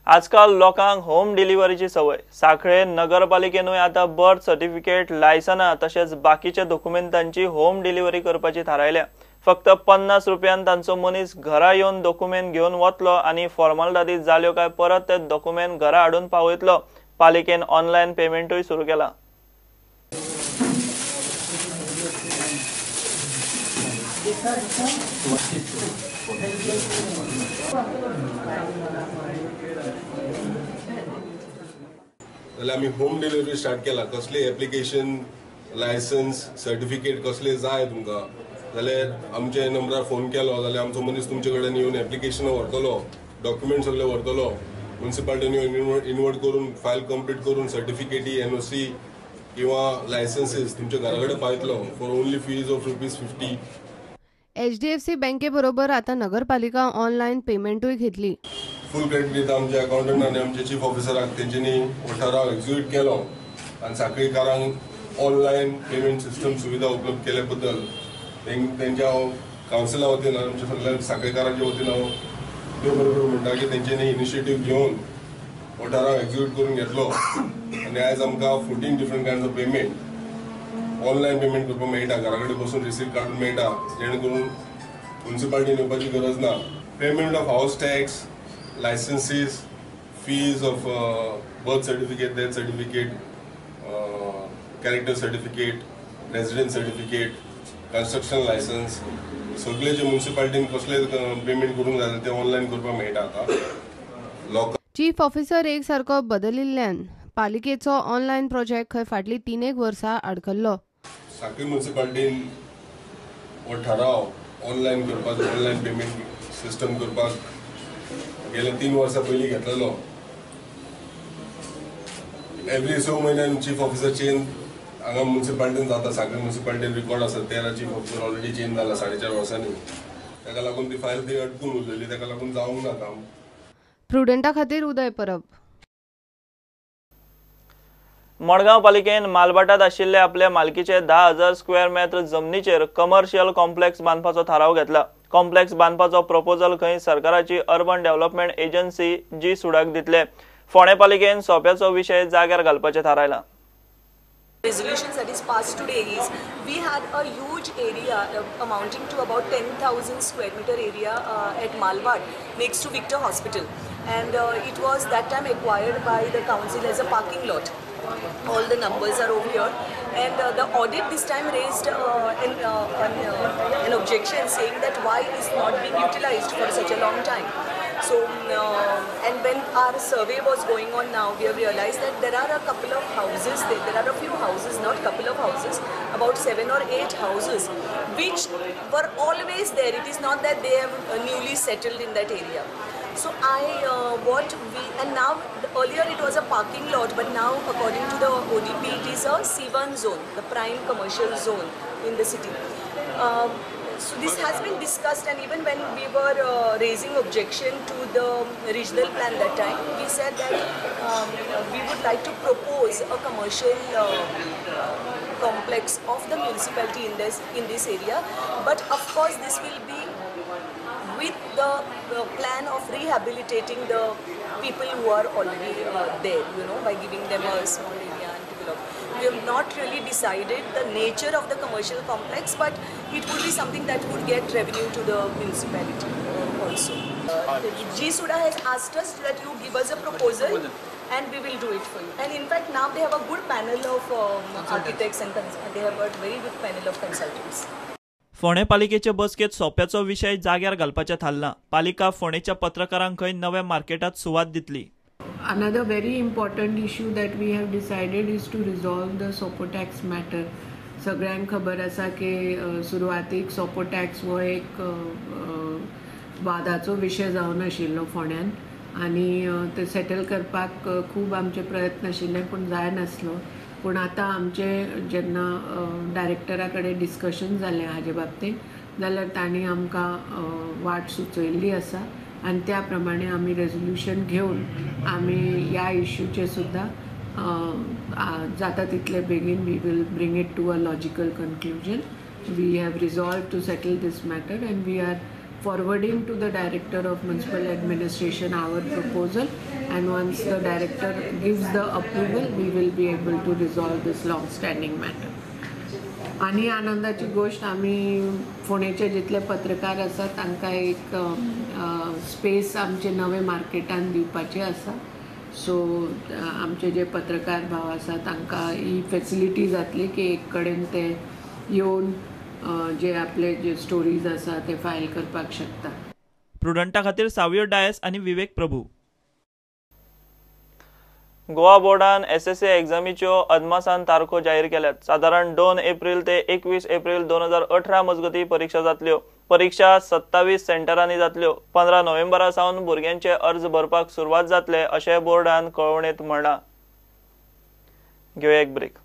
आजकाल लोकांक होम डिलिव्हरीची सवय। साखळे नगरपालिकेनूय आता बर्थ सर्टिफिकेट, लायसना तसेच बाकीच्या डॉक्युमेंटांची होम डिलिव्हरी करपाची थारायल्या। फक्त 50 रुपयान तांचो मनीस घरा येवन डॉक्युमेंट घेऊन वतलो आणि फॉर्मालिटी जाल्यो काय परत ते डॉक्युमेंट घरा हाडून पावयतलो। पालिकेन ऑनलाइन पेमेंटूय सुरू केला। आम्ही होम डिलिव्हरी स्टार्ट केला। कसले एप्लिकेशन, लायसन्स, सर्टिफिकेट कसले जाय तुमका जाल्यार आमच्या नंबरार फोन केलो जाल्यार आमचो मनीस तुमचे कडेन येवन एप्लिकेशन व्हरतलो, डॉक्युमेंट सगळे व्हरतलो, म्युनिसिपालिटीन इन्वर्ट करून फायल कंप्लीट करून सर्टिफिकेटी, NOC किंवा लायसन्सेस तुमच्या घराकडे पावयतलो for only fees of ₹50। HDFC बँके बरोबर आता नगरपालिका ऑनलाइन पेमेंटूय घेतली। फुल क्रेडिट दिता आमच्या अकाउंटंट आणि आमच्या चीफ ऑफिसराक। तेंच्यांनी हो ठराव एक्झिक्यूट केलो आणि साखळीकारांक ऑनलाइन पेमेंट सिस्टम सुविधा उपलब्ध केल्या बद्दल त्यांच्या काउन्सिला वतीन आमच्या सगळ्या साखळीकारांच्या वतीन हांव देव बरोबर म्हणटा की तेंच्यांनी इनिशिएटीव घेवन हो ठराव एक्झिक्यूट करून घेतलो आणि आयज आमकां 14 different kinds of payment online payment करपाक मेळटा। घराकडे बसून रिसीप्ट काढून मेळटा, जेणे करून म्युनिसिपालिटीन येवपाची गरज ना। Payment of house tax, licenses, fees of birth certificate, death certificate, character certificate, residence certificate, construction license, सगळे जे म्युनिसिपालिटीन कसले पेमेंट करून जाय ते ऑनलाइन करपाक मेळटा आता। चीफ ऑफिसर एक सारको बदलिल्ल्यान पालिकेचो ऑनलाइन प्रोजेक्ट खंय फाटली 3 वर्सां आडकल्लो। साखळी म्युनिसिपालिटीन हो ठराव ऑनलाइन करपाक, ऑनलाइन पेमेंट सिस्टम करपाक गेल्या 3 वर्सां पयलीं घेतलेलो। एवरी 6 म्हयन्यान चीफ ऑफिसर चेंज हांगा म्युनिसिपालिटीन जाता। साखळी म्युनिसिपालिटीन रिकॉर्ड आसा 13 चीफ ऑफिसर ऑलरेडी चेंज जाला 4.5 वर्सांनी। ताका लागून ती फायल थंय अटकून उरलेली, ताका लागून जावंक ना काम। प्रुडंटा खातीर उदय परब। मडगांव पालिकेन मालबाटात आशिल्ले आपल्या मालकीचे 10,000 स्क्वेअर मीटर जमनीचेर कमर्शियल कॉम्प्लेक्स बांदपाचो थाराव घेतला। कॉम्प्लेक्स बांदपाचो प्रपोजल खंय सरकाराची अर्बन डेव्हलपमेंट एजन्सी जी सुडाक दितले। फोंडे पालिकेन सोप्याचो विषय जाग्यार घालपाचे थारायला। Resolutions that is passed today is we had a huge area amounting to about 10,000 square meter area at Malbat next to Victor Hospital, and it was that time acquired by the council as a parking lot. All the numbers are over here, and the audit this time raised an objection saying that why it is not being utilized for such a long time. So and when our survey was going on now, we have realized that there are a couple of houses there are a few houses, not couple of houses, about 7 or 8 houses which were always there. It is not that they have newly settled in that area. So and now earlier it was a parking lot, but now according to the ODP it is a C1 zone, the prime commercial zone in the city. So this has been discussed, and even when we were raising objection to the regional plan that time, we said that we would like to propose a commercial complex of the municipality in this area, but of course this will be with the plan of rehabilitating the people who are already there, by giving them a small area and develop. We have not really decided the nature of the commercial complex, but it would be something that would get revenue to the municipality also. G Suda has asked us that you give us a proposal and we will do it for you. And in fact now they have a good panel of architects and they have a very good panel of consultants. फोंडे पालिकेचे बसकेत सोप्याचो विषय जाग्यार घालपाचे थारला। पालिका फोंडेच्या पत्रकारांक खंय नव्या मार्केटात सुवात दितली। Another very important issue that we have decided is to resolve the SOPO tax matter. सगळ्यांक खबर आसा की सुरवातीक SOPO tax हो एक वादाचो विषय जावन आशिल्लो फोंड्यान, आनी ते सेटल करपाक खूब आमचे प्रयत्न आशिल्ले पूण जाय नासलो। पूण आतां आमचे जेन्ना डायरेक्टरा कडेन डिस्कशन जालें हाजे बाबतींत, जाल्यार तांणी आमकां वाट सुचयल्ली आसा आनी त्या प्रमाणे आमी रेजोल्युशन घेवन आमी ह्या इश्यूचे सुद्दां जाता तितले बेगीन we will bring it to a logical conclusion. We have resolve to settle these matter and we are forwarding to the Director of Municipal Administration our proposal, and once the Director gives the approval, we will be able to resolve this long-standing matter. आणि आनंदाची गोष्ट आम्ही फोंडेचे जितले पत्रकार आसा तांकां एक space आमचे नवे मार्केटान दिवपाचे आसा. सो आमचे जे पत्रकार भाव आसा तांकां ही फेसिलिटी जातली की एक कडेन ते येवन जे आपले जे स्टोरीज आसा ते फायल करपाक शकता. प्रुडंटा खातीर सावयो डायस आनी विवेक प्रभू. गोवा बोर्डान SSC एक्झामीच्यो अदमासान तारखो जाहीर केल्यात. साधारण 2 एप्रिल ते 21 एप्रिल 2018 मजगती परीक्षा जातल्यो. परीक्षा 27 सेंटरांनी जातल्यो. 15 नोव्हेंबरा सावन भुरग्यांचे अर्ज भरपाक सुरवात जातले अशें बोर्डान कळवणेंत म्हणलां. घेवया एक ब्रेक.